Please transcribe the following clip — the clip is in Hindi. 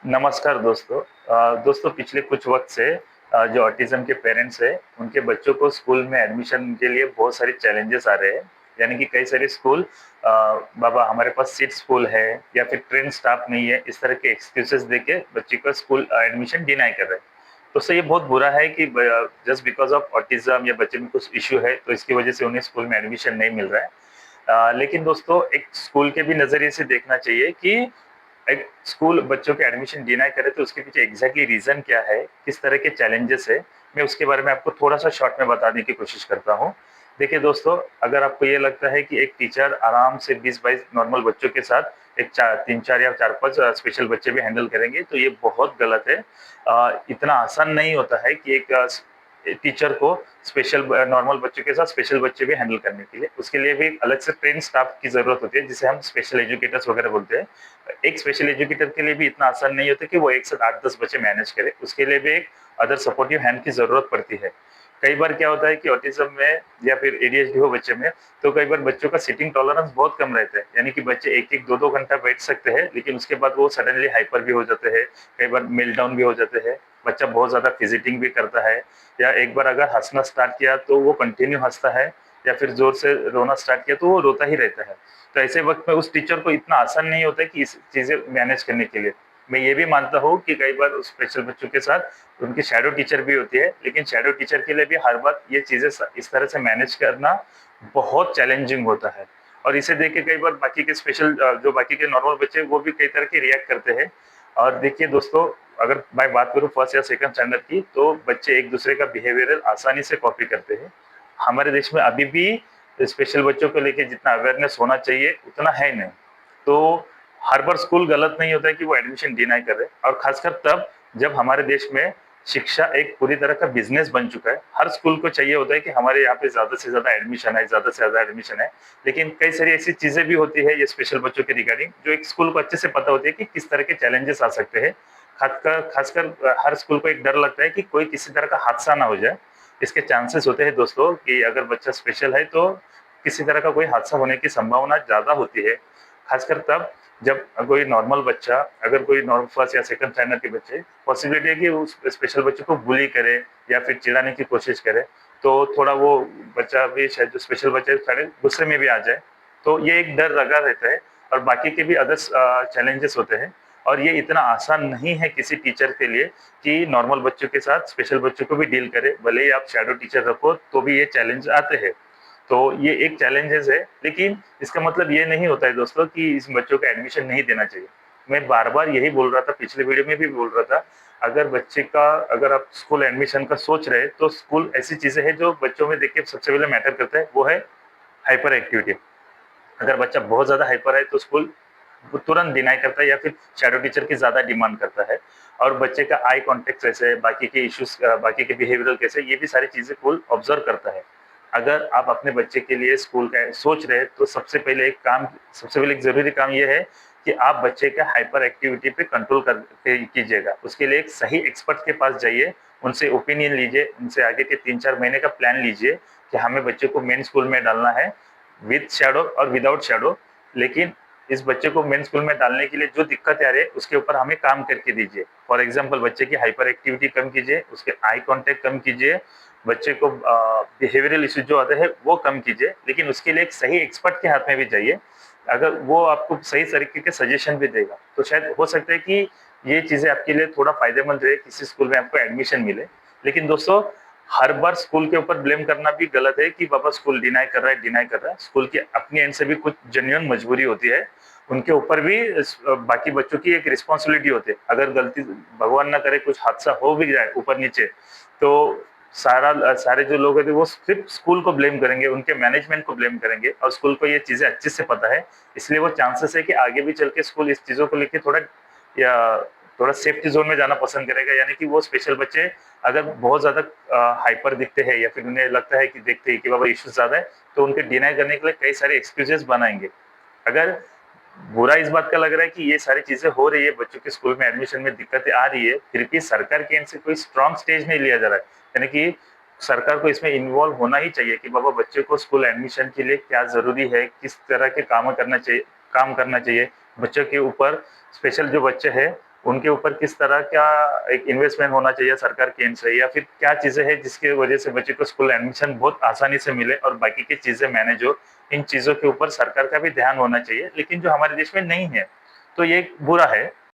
नमस्कार दोस्तों। दोस्तों पिछले कुछ वक्त से जो ऑटिज्म के पेरेंट्स हैं उनके बच्चों को स्कूल में एडमिशन के लिए बहुत सारे चैलेंजेस आ रहे हैं। यानी कि कई सारे स्कूल बाबा हमारे पास सीट्स फुल है या फिर ट्रेन स्टाफ नहीं है, इस तरह के एक्सक्यूजेस देके बच्चे को स्कूल एडमिशन डिनाई कर रहे हैं। तो उससे ये बहुत बुरा है कि जस्ट बिकॉज ऑफ ऑटिज्म या बच्चे में कुछ इश्यू है तो इसकी वजह से उन्हें स्कूल में एडमिशन नहीं मिल रहा है। लेकिन दोस्तों एक स्कूल के भी नजरिए से देखना चाहिए कि एक स्कूल बच्चों के एडमिशन डिनाई करे तो उसके पीछे एग्जैक्टली रीजन क्या है, किस तरह के चैलेंजेस है। मैं उसके बारे में आपको थोड़ा सा शॉर्ट में बताने की कोशिश करता हूँ। देखिए दोस्तों, अगर आपको ये लगता है कि एक टीचर आराम से 20-22 नॉर्मल बच्चों के साथ एक चार तीन चार या चार पांच स्पेशल बच्चे भी हैंडल करेंगे तो ये बहुत गलत है। इतना आसान नहीं होता है कि एक टीचर को स्पेशल नॉर्मल बच्चों के साथ स्पेशल बच्चे भी हैंडल करने के लिए उसके लिए भी एक अलग से ट्रेन स्टाफ की जरूरत होती है, जिसे हम स्पेशल एजुकेटर्स वगैरह बोलते हैं। एक स्पेशल एजुकेटर के लिए भी इतना आसान नहीं होता कि वो एक साथ 8-10 बच्चे मैनेज करे, उसके लिए भी एक अदर सपोर्टिव हैंड की जरूरत पड़ती है। कई बार क्या होता है कि ऑटिज्म में या फिर एडीएचडी हो बच्चे में, तो कई बार बच्चों का सिटिंग टॉलरेंस बहुत कम रहता है। यानी कि बच्चे एक एक दो दो घंटा बैठ सकते हैं, लेकिन उसके बाद वो सडनली हाइपर भी हो जाते हैं, कई बार मेल्ट डाउन भी हो जाते हैं। बच्चा बहुत ज्यादा फिजिटिंग भी करता है, या एक बार अगर हंसना स्टार्ट किया तो वो कंटिन्यू हंसता है, या फिर जोर से रोना स्टार्ट किया तो वो रोता ही रहता है। तो ऐसे वक्त में उस टीचर को इतना आसान नहीं होता है कि इस चीजें मैनेज करने के लिए। मैं ये भी मानता हूँ कि कई बार उस स्पेशल बच्चों के साथ उनकी शैडो टीचर भी होती है, लेकिन शैडो टीचर के लिए भी हर बार ये चीजें इस तरह से मैनेज करना बहुत चैलेंजिंग होता है। और इसे देख के कई बार बाकी के स्पेशल जो बाकी के नॉर्मल बच्चे वो भी कई तरह के रिएक्ट करते हैं। और देखिए दोस्तों, अगर मैं बात करूँ फर्स्ट या सेकंड स्टैंडर्ड की, तो बच्चे एक दूसरे का बिहेवियरल आसानी से कॉपी करते हैं। हमारे देश में अभी भी स्पेशल बच्चों को लेके जितना अवेयरनेस होना चाहिए उतना है नहीं। तो हर बार स्कूल गलत नहीं होता है कि वो एडमिशन डिनाई कर रहे हैं, और खासकर तब जब हमारे देश में शिक्षा एक पूरी तरह का बिजनेस बन चुका है। हर स्कूल को चाहिए होता है कि हमारे यहाँ पे ज्यादा से ज्यादा एडमिशन है, ज्यादा से ज्यादा एडमिशन है। लेकिन कई सारी ऐसी चीजें भी होती है ये स्पेशल बच्चों के रिगार्डिंग, जो एक स्कूल को अच्छे से पता होती है कि किस तरह के चैलेंजेस आ सकते हैं। खासकर खासकर हर स्कूल को एक डर लगता है कि कोई किसी तरह का हादसा ना हो जाए। इसके चांसेस होते हैं दोस्तों कि अगर बच्चा स्पेशल है तो किसी तरह का कोई हादसा होने की संभावना ज्यादा होती है। खासकर तब जब कोई नॉर्मल बच्चा, अगर कोई नॉर्मल फर्स्ट या सेकंड स्टैंडर्ड के बच्चे, पॉसिबिलिटी है कि उस स्पेशल बच्चे को बुली करे या फिर चिढ़ाने की कोशिश करे, तो थोड़ा वो बच्चा भी शायद जो स्पेशल बच्चा है गुस्से में भी आ जाए। तो ये एक डर लगा रहता है। और बाकी के भी अदर्स चैलेंजेस होते हैं। और ये इतना आसान नहीं है किसी टीचर के लिए कि नॉर्मल बच्चों के साथ स्पेशल बच्चों को भी डील करे, भले ही आप शैडो टीचर रखो तो भी ये चैलेंज आते हैं। तो ये एक चैलेंजेस है, लेकिन इसका मतलब ये नहीं होता है दोस्तों कि इस बच्चों को एडमिशन नहीं देना चाहिए। मैं बार बार यही बोल रहा था, पिछले वीडियो में भी बोल रहा था। अगर बच्चे का, अगर आप स्कूल एडमिशन का सोच रहे हैं तो स्कूल ऐसी चीजें हैं जो बच्चों में देखिए सबसे पहले मैटर करता है, वो है हाइपर एक्टिविटी। अगर बच्चा बहुत ज्यादा हाइपर है तो स्कूल वो तुरंत डिनाई करता है या फिर शैडो टीचर की ज्यादा डिमांड करता है। और बच्चे का आई कांटेक्ट कैसे, बाकी के इश्यूज, बाकी के बिहेवियरल कैसे, ये भी सारी चीजें स्कूल ऑब्जर्व करता है। अगर आप अपने बच्चे के लिए स्कूल का सोच रहे हैं तो सबसे पहले एक जरूरी काम ये है कि आप बच्चे का हाइपर एक्टिविटी पे कंट्रोल कर कीजिएगा। उसके लिए एक सही एक्सपर्ट के पास जाइए, उनसे ओपिनियन लीजिए, उनसे आगे के 3-4 महीने का प्लान लीजिए कि हमें बच्चे को मेन स्कूल में डालना है, विद शैडो और विदाउट शैडो। लेकिन इस बच्चे को मेन स्कूल में डालने के लिए जो दिक्कत आ रही है उसके ऊपर हमें काम करके दीजिए। फॉर एग्जाम्पल बच्चे की हाइपर एक्टिविटी कम कीजिए, उसके आई कांटेक्ट कम कीजिए, बच्चे को बिहेवियरल इश्यू जो आते हैं वो कम कीजिए। लेकिन उसके लिए एक सही एक्सपर्ट के हाथ में भी जाइए, अगर वो आपको सही तरीके के सजेशन भी देगा तो शायद हो सकता है कि ये चीजें आपके लिए थोड़ा फायदेमंद रहे, किसी स्कूल में आपको एडमिशन मिले। लेकिन दोस्तों, हर बार स्कूल के ऊपर ब्लेम करना भी गलत है कि बाबा स्कूल डिनाई कर रहा है, डिनाई कर रहा है। स्कूल की अपनी एंड से भी कुछ जेन्युइन मजबूरी होती है, उनके ऊपर भी बाकी बच्चों की एक रिस्पॉन्सिबिलिटी होती है। अगर गलती भगवान ना करे कुछ हादसा हो भी जाए ऊपर नीचे, तो सारे जो लोग हैं वो सिर्फ स्कूल को ब्लेम करेंगे, उनके मैनेजमेंट को ब्लेम करेंगे, और स्कूल को ये चीजें अच्छे से पता है। इसलिए वो चांसेस है कि आगे भी चल के स्कूल इस चीजों को लेके थोड़ा या थोड़ा सेफ्टी जोन में जाना पसंद करेगा। यानी कि वो स्पेशल बच्चे अगर बहुत ज्यादा हाइपर दिखते हैं या फिर उन्हें लगता है कि देखते हैं कि बाबा इश्यूज ज्यादा है, तो उनके डिनाई करने के लिए कई सारे एक्सक्यूजेस बनाएंगे। अगर बुरा इस बात का लग रहा है कि ये सारी चीजें हो रही है, बच्चों के स्कूल में एडमिशन में दिक्कतें आ रही है, फिर भी सरकार की एंड से कोई स्ट्रॉन्ग स्टेज नहीं लिया जा रहा है। यानी कि सरकार को इसमें इन्वॉल्व होना ही चाहिए कि बाबा बच्चे को स्कूल एडमिशन के लिए क्या जरूरी है, किस तरह के काम करना चाहिए, बच्चों के ऊपर। स्पेशल जो बच्चे हैं उनके ऊपर किस तरह क्या एक इन्वेस्टमेंट होना चाहिए सरकार की एंड से, या फिर क्या चीज़ें हैं जिसकी वजह से बच्चे को स्कूल एडमिशन बहुत आसानी से मिले और बाकी की चीज़ें मैनेज हो, इन चीज़ों के ऊपर सरकार का भी ध्यान होना चाहिए, लेकिन जो हमारे देश में नहीं है, तो ये बुरा है।